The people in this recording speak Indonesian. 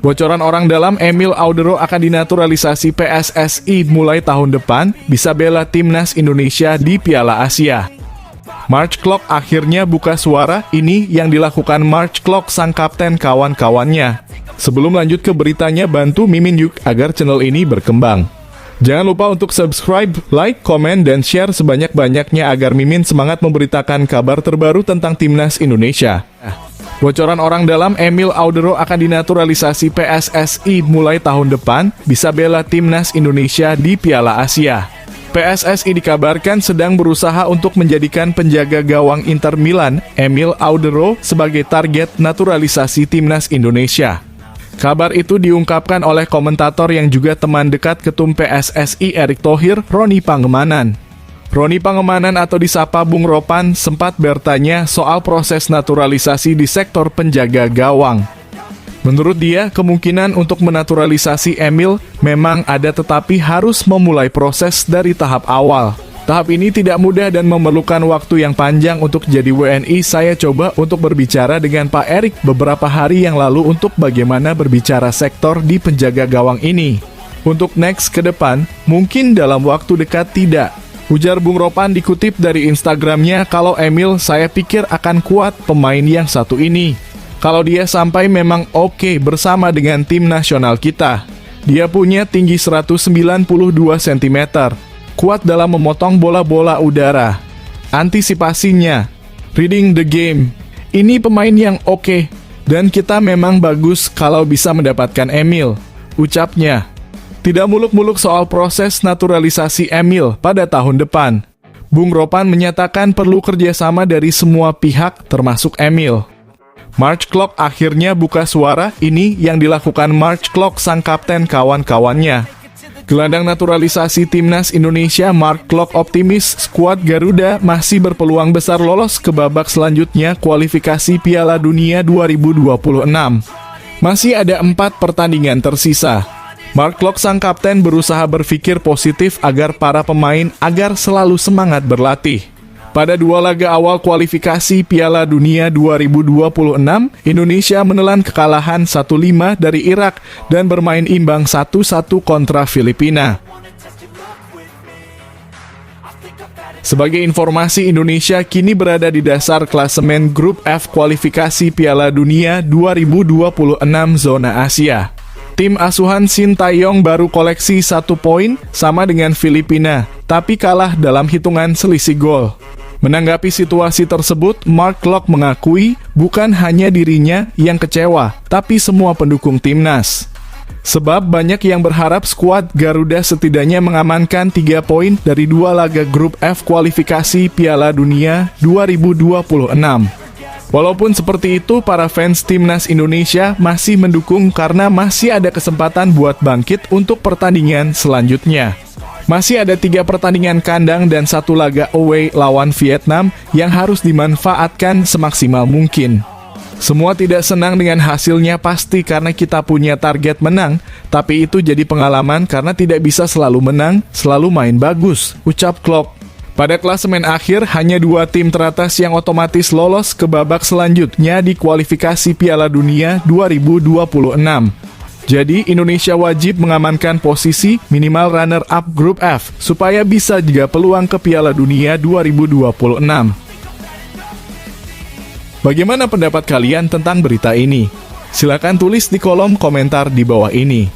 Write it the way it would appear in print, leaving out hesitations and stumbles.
Bocoran orang dalam, Emil Audero akan dinaturalisasi PSSI mulai tahun depan, bisa bela timnas Indonesia di Piala Asia. March Klok akhirnya buka suara, ini yang dilakukan March Klok sang kapten kawan-kawannya. Sebelum lanjut ke beritanya, bantu Mimin yuk agar channel ini berkembang. Jangan lupa untuk subscribe, like, komen, dan share sebanyak-banyaknya agar Mimin semangat memberitakan kabar terbaru tentang timnas Indonesia. Bocoran orang dalam, Emil Audero akan dinaturalisasi PSSI mulai tahun depan, bisa bela timnas Indonesia di Piala Asia. PSSI dikabarkan sedang berusaha untuk menjadikan penjaga gawang Inter Milan, Emil Audero, sebagai target naturalisasi timnas Indonesia. Kabar itu diungkapkan oleh komentator yang juga teman dekat Ketum PSSI Erick Thohir, Roni Pangemanan. Roni Pangemanan atau disapa Bung Ropan sempat bertanya soal proses naturalisasi di sektor penjaga gawang. Menurut dia, kemungkinan untuk menaturalisasi Emil memang ada, tetapi harus memulai proses dari tahap awal. Tahap ini tidak mudah dan memerlukan waktu yang panjang untuk jadi WNI. Saya coba untuk berbicara dengan Pak Erick beberapa hari yang lalu untuk bagaimana berbicara sektor di penjaga gawang ini. Untuk next ke depan, mungkin dalam waktu dekat tidak. Ujar Bung Ropan dikutip dari Instagramnya, kalau Emil saya pikir akan kuat pemain yang satu ini. Kalau dia sampai memang oke bersama dengan tim nasional kita. Dia punya tinggi 192 cm. Kuat dalam memotong bola-bola udara. Antisipasinya. Reading the game. Ini pemain yang oke. Dan kita memang bagus kalau bisa mendapatkan Emil. Ucapnya. Tidak muluk-muluk soal proses naturalisasi Emil pada tahun depan. Bung Ropan menyatakan perlu kerjasama dari semua pihak termasuk Emil. March Klok akhirnya buka suara, ini yang dilakukan March Klok sang kapten kawan-kawannya. Gelandang naturalisasi timnas Indonesia March Klok optimis skuad Garuda masih berpeluang besar lolos ke babak selanjutnya kualifikasi Piala Dunia 2026. Masih ada 4 pertandingan tersisa. March Klok sang kapten berusaha berpikir positif agar para pemain agar selalu semangat berlatih. Pada 2 laga awal kualifikasi Piala Dunia 2026, Indonesia menelan kekalahan 1-5 dari Irak dan bermain imbang 1-1 kontra Filipina. Sebagai informasi, Indonesia kini berada di dasar klasemen grup F kualifikasi Piala Dunia 2026 zona Asia. Tim asuhan Sintayong baru koleksi 1 poin sama dengan Filipina, tapi kalah dalam hitungan selisih gol. Menanggapi situasi tersebut, March Klok mengakui bukan hanya dirinya yang kecewa, tapi semua pendukung timnas. Sebab banyak yang berharap skuad Garuda setidaknya mengamankan 3 poin dari 2 laga grup F kualifikasi Piala Dunia 2026. Walaupun seperti itu, para fans timnas Indonesia masih mendukung karena masih ada kesempatan buat bangkit untuk pertandingan selanjutnya. Masih ada 3 pertandingan kandang dan 1 laga away lawan Vietnam yang harus dimanfaatkan semaksimal mungkin. Semua tidak senang dengan hasilnya pasti karena kita punya target menang, tapi itu jadi pengalaman karena tidak bisa selalu menang, selalu main bagus, ucap Klok. Pada klasemen akhir, hanya 2 tim teratas yang otomatis lolos ke babak selanjutnya di kualifikasi Piala Dunia 2026. Jadi, Indonesia wajib mengamankan posisi minimal runner-up grup F, supaya bisa juga peluang ke Piala Dunia 2026. Bagaimana pendapat kalian tentang berita ini? Silakan tulis di kolom komentar di bawah ini.